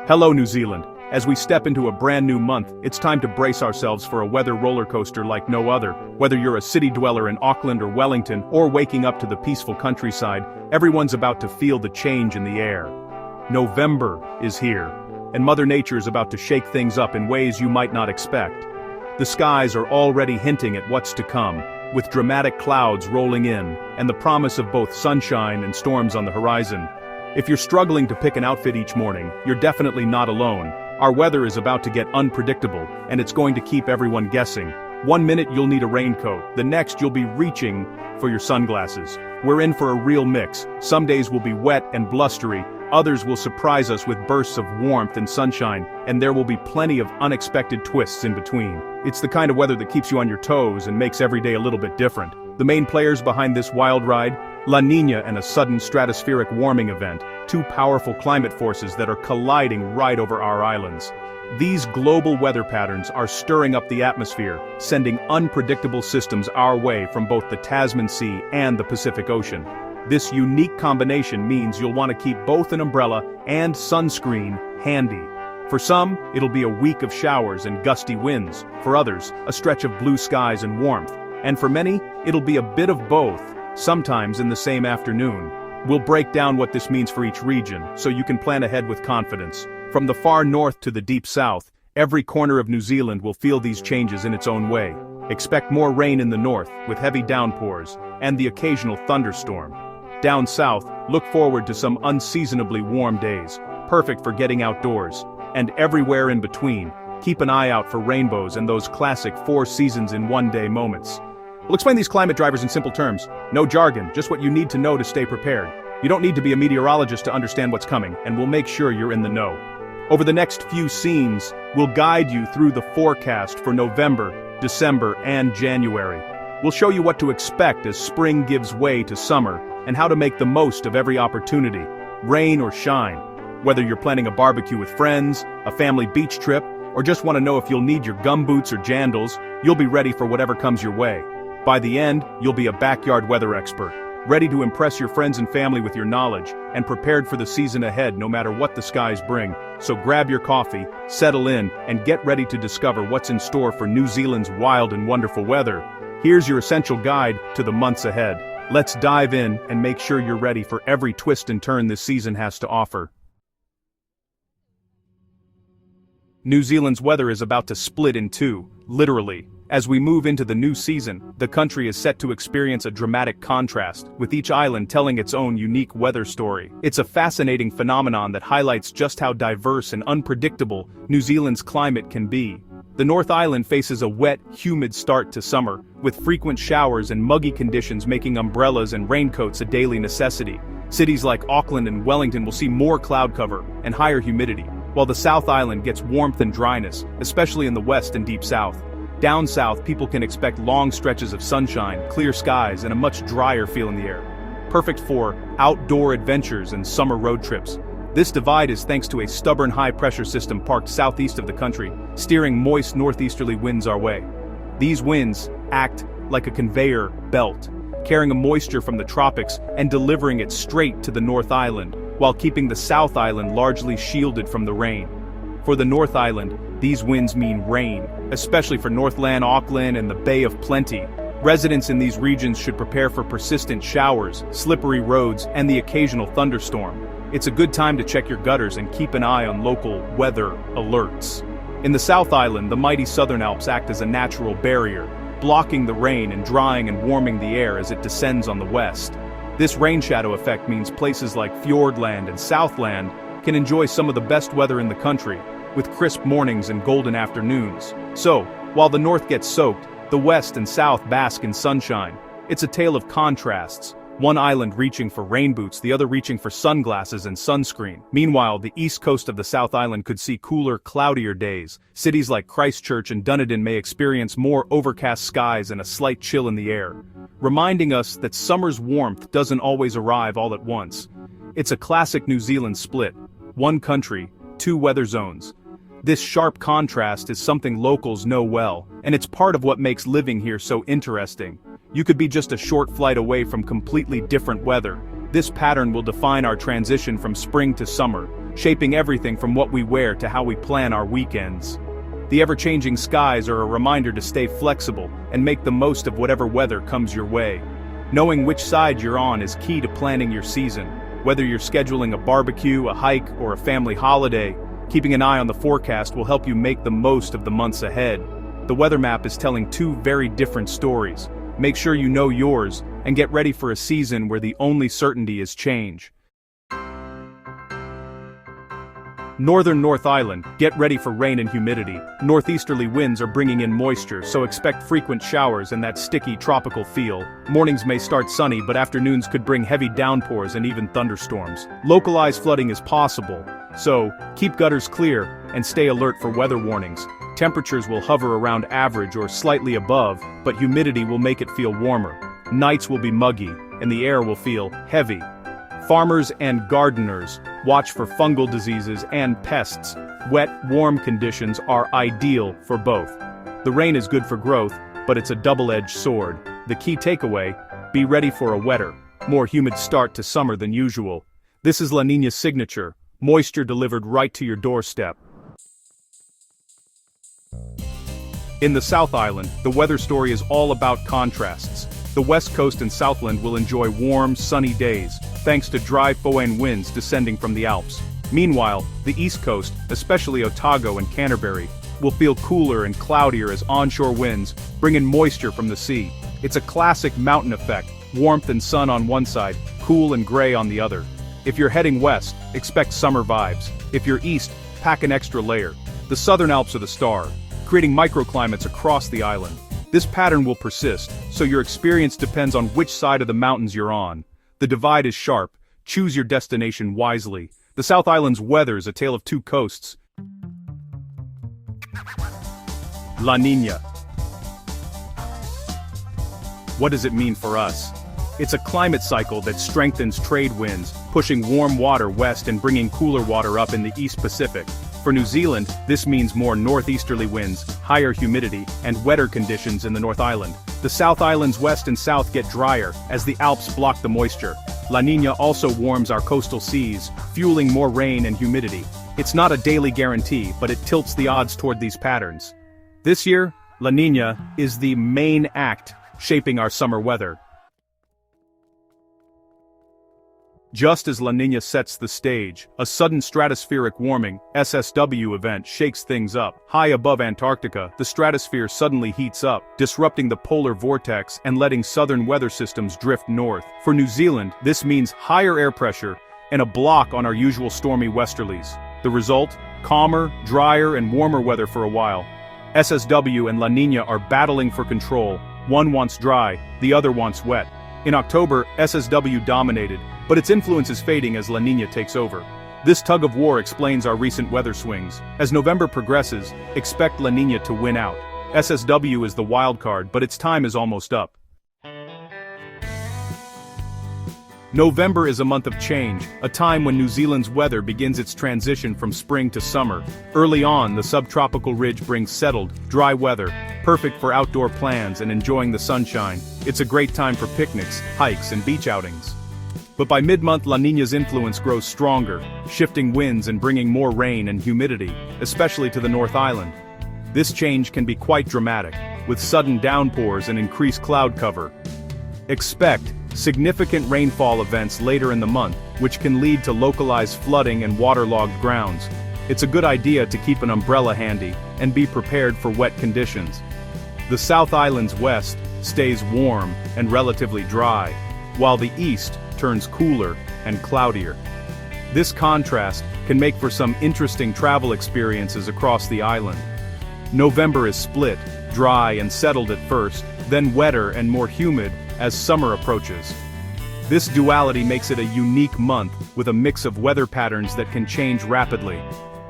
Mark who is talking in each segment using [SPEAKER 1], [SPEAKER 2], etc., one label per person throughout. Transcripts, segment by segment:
[SPEAKER 1] Hello, New Zealand. As we step into a brand new month, it's time to brace ourselves for a weather roller coaster like no other. Whether you're a city dweller in Auckland or Wellington, or waking up to the peaceful countryside, everyone's about to feel the change in the air. November is here, and Mother Nature is about to shake things up in ways you might not expect. The skies are already hinting at what's to come, with dramatic clouds rolling in, and the promise of both sunshine and storms on the horizon. If you're struggling to pick an outfit each morning, you're definitely not alone. Our weather is about to get unpredictable, and it's going to keep everyone guessing. One minute you'll need a raincoat, the next you'll be reaching for your sunglasses. We're in for a real mix. Some days will be wet and blustery, others will surprise us with bursts of warmth and sunshine, and there will be plenty of unexpected twists in between. It's the kind of weather that keeps you on your toes and makes every day a little bit different. The main players behind this wild ride: La Niña and a sudden stratospheric warming event, two powerful climate forces that are colliding right over our islands. These global weather patterns are stirring up the atmosphere, sending unpredictable systems our way from both the Tasman Sea and the Pacific Ocean. This unique combination means you'll want to keep both an umbrella and sunscreen handy. For some, it'll be a week of showers and gusty winds. For others, a stretch of blue skies and warmth. And for many, it'll be a bit of both, sometimes in the same afternoon. We'll break down what this means for each region, so you can plan ahead with confidence. From the far north to the deep south, every corner of New Zealand will feel these changes in its own way. Expect more rain in the north, with heavy downpours, and the occasional thunderstorm. Down south, look forward to some unseasonably warm days, perfect for getting outdoors. And everywhere in between, keep an eye out for rainbows and those classic 4 seasons in one day moments. We'll explain these climate drivers in simple terms. No jargon, just what you need to know to stay prepared. You don't need to be a meteorologist to understand what's coming, and we'll make sure you're in the know. Over the next few scenes, we'll guide you through the forecast for November, December, and January. We'll show you what to expect as spring gives way to summer, and how to make the most of every opportunity, rain or shine. Whether you're planning a barbecue with friends, a family beach trip, or just want to know if you'll need your gumboots or jandals, you'll be ready for whatever comes your way. By the end, you'll be a backyard weather expert, ready to impress your friends and family with your knowledge, and prepared for the season ahead no matter what the skies bring. So grab your coffee, settle in, and get ready to discover what's in store for New Zealand's wild and wonderful weather. Here's your essential guide to the months ahead. Let's dive in and make sure you're ready for every twist and turn this season has to offer. New Zealand's weather is about to split in two, literally. As we move into the new season, the country is set to experience a dramatic contrast, with each island telling its own unique weather story. It's a fascinating phenomenon that highlights just how diverse and unpredictable New Zealand's climate can be. The North Island faces a wet, humid start to summer, with frequent showers and muggy conditions making umbrellas and raincoats a daily necessity. Cities like Auckland and Wellington will see more cloud cover and higher humidity, while the South Island gets warmth and dryness, especially in the west and deep south. Down south, people can expect long stretches of sunshine, clear skies, and a much drier feel in the air. Perfect for outdoor adventures and summer road trips. This divide is thanks to a stubborn high-pressure system parked southeast of the country, steering moist northeasterly winds our way. These winds act like a conveyor belt, carrying a moisture from the tropics and delivering it straight to the North Island, while keeping the South Island largely shielded from the rain. For the North Island, these winds mean rain, especially for Northland, Auckland, and the Bay of Plenty. Residents in these regions should prepare for persistent showers, slippery roads, and the occasional thunderstorm. It's a good time to check your gutters and keep an eye on local weather alerts. In the South Island, the mighty Southern Alps act as a natural barrier, blocking the rain and drying and warming the air as it descends on the west. This rain shadow effect means places like Fiordland and Southland can enjoy some of the best weather in the country, with crisp mornings and golden afternoons. So, while the north gets soaked, the west and south bask in sunshine. It's a tale of contrasts, one island reaching for rain boots, the other reaching for sunglasses and sunscreen. Meanwhile, the east coast of the South Island could see cooler, cloudier days. Cities like Christchurch and Dunedin may experience more overcast skies and a slight chill in the air, reminding us that summer's warmth doesn't always arrive all at once. It's a classic New Zealand split. One country, two weather zones. This sharp contrast is something locals know well, and it's part of what makes living here so interesting. You could be just a short flight away from completely different weather. this pattern will define our transition from spring to summer, shaping everything from what we wear to how we plan our weekends. The ever-changing skies are a reminder to stay flexible and make the most of whatever weather comes your way. Knowing which side you're on is key to planning your season. Whether you're scheduling a barbecue, a hike, or a family holiday, keeping an eye on the forecast will help you make the most of the months ahead. The weather map is telling two very different stories. Make sure you know yours, and get ready for a season where the only certainty is change. Northern North Island, get ready for rain and humidity. Northeasterly winds are bringing in moisture, so expect frequent showers and that sticky tropical feel. Mornings may start sunny, but afternoons could bring heavy downpours and even thunderstorms. Localized flooding is possible, so keep gutters clear and stay alert for weather warnings. Temperatures will hover around average or slightly above, but humidity will make it feel warmer. Nights will be muggy, and the air will feel heavy. Farmers and gardeners, watch for fungal diseases and pests. Wet, warm conditions are ideal for both. The rain is good for growth, but it's a double-edged sword. The key takeaway: be ready for a wetter, more humid start to summer than usual. This is La Niña's signature, moisture delivered right to your doorstep. In the South Island, the weather story is all about contrasts. The West Coast and Southland will enjoy warm, sunny days, thanks to dry foehn winds descending from the Alps. Meanwhile, the East Coast, especially Otago and Canterbury, will feel cooler and cloudier as onshore winds bring in moisture from the sea. It's a classic mountain effect, warmth and sun on one side, cool and gray on the other. If you're heading west, expect summer vibes. If you're east, pack an extra layer. The Southern Alps are the star, creating microclimates across the island. This pattern will persist, so your experience depends on which side of the mountains you're on. The divide is sharp. Choose your destination wisely. The South Island's weather is a tale of two coasts. La Niña. What does it mean for us? It's a climate cycle that strengthens trade winds, pushing warm water west and bringing cooler water up in the East Pacific. For New Zealand, this means more northeasterly winds, higher humidity, and wetter conditions in the North Island. The South Island's west and south get drier, as the Alps block the moisture. La Niña also warms our coastal seas, fueling more rain and humidity. It's not a daily guarantee, but it tilts the odds toward these patterns. This year, La Niña is the main act shaping our summer weather. Just as La Niña sets the stage, a sudden stratospheric warming, SSW event shakes things up. High above Antarctica, the stratosphere suddenly heats up, disrupting the polar vortex and letting southern weather systems drift north. For New Zealand, this means higher air pressure and a block on our usual stormy westerlies. The result? Calmer, drier, and warmer weather for a while. SSW and La Niña are battling for control. One wants dry, the other wants wet. In October, SSW dominated, but its influence is fading as La Niña takes over. This tug-of-war explains our recent weather swings. As November progresses, expect La Niña to win out. SSW is the wild card, but its time is almost up. November is a month of change, a time when New Zealand's weather begins its transition from spring to summer. Early on, the subtropical ridge brings settled, dry weather, perfect for outdoor plans and enjoying the sunshine. It's a great time for picnics, hikes, and beach outings. But by mid-month, La Niña's influence grows stronger, shifting winds and bringing more rain and humidity, especially to the North Island. This change can be quite dramatic, with sudden downpours and increased cloud cover. Expect significant rainfall events later in the month, which can lead to localized flooding and waterlogged grounds. It's a good idea to keep an umbrella handy and be prepared for wet conditions. The South Island's west stays warm and relatively dry, while the east turns cooler and cloudier. This contrast can make for some interesting travel experiences across the island. November is split, dry and settled at first, then wetter and more humid as summer approaches. This duality makes it a unique month with a mix of weather patterns that can change rapidly.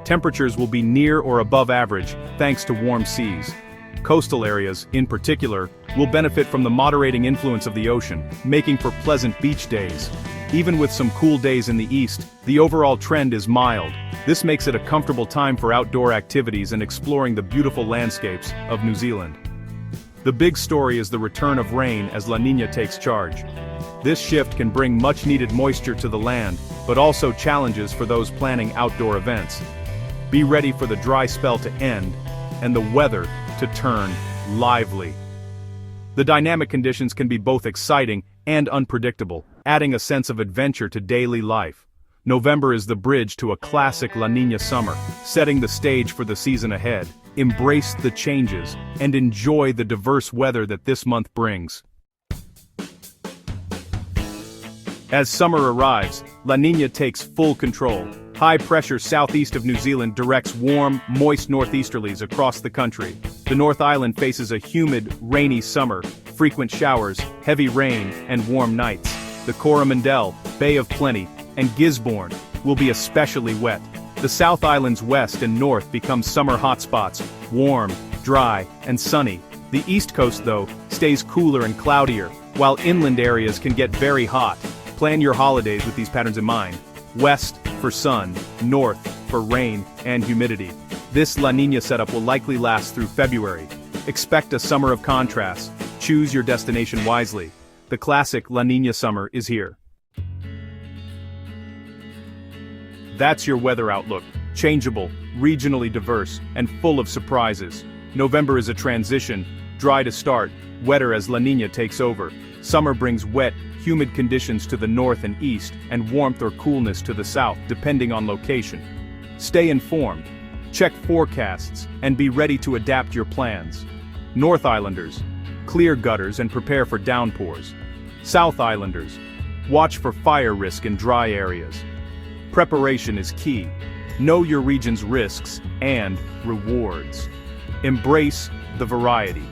[SPEAKER 1] Temperatures will be near or above average thanks to warm seas. Coastal areas, in particular, will benefit from the moderating influence of the ocean, making for pleasant beach days. Even with some cool days in the east, the overall trend is mild. This makes it a comfortable time for outdoor activities and exploring the beautiful landscapes of New Zealand. The big story is the return of rain as La Niña takes charge. This shift can bring much-needed moisture to the land, but also challenges for those planning outdoor events. Be ready for the dry spell to end, and the weather to turn lively. The dynamic conditions can be both exciting and unpredictable, adding a sense of adventure to daily life. November is the bridge to a classic La Niña summer, setting the stage for the season ahead. Embrace the changes, and enjoy the diverse weather that this month brings. As summer arrives, La Niña takes full control. High pressure southeast of New Zealand directs warm, moist northeasterlies across the country. The North Island faces a humid, rainy summer, frequent showers, heavy rain, and warm nights. The Coromandel, Bay of Plenty, and Gisborne will be especially wet. The South Island's west and north become summer hotspots, warm, dry, and sunny. The East Coast, though, stays cooler and cloudier, while inland areas can get very hot. Plan your holidays with these patterns in mind. West for sun, north for rain and humidity. This La Niña setup will likely last through February. Expect a summer of contrasts. Choose your destination wisely. The classic La Niña summer is here. That's your weather outlook. Changeable, regionally diverse, and full of surprises. November is a transition, dry to start, wetter as La Niña takes over. Summer brings wet, humid conditions to the north and east, and warmth or coolness to the south, depending on location. Stay informed, check forecasts, and be ready to adapt your plans. North Islanders, clear gutters and prepare for downpours. South Islanders, watch for fire risk in dry areas. Preparation is key. Know your region's risks and rewards. Embrace the variety.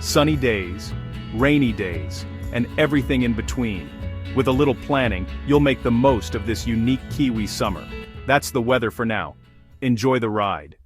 [SPEAKER 1] Sunny days, rainy days, and everything in between. With a little planning, you'll make the most of this unique Kiwi summer. That's the weather for now. Enjoy the ride.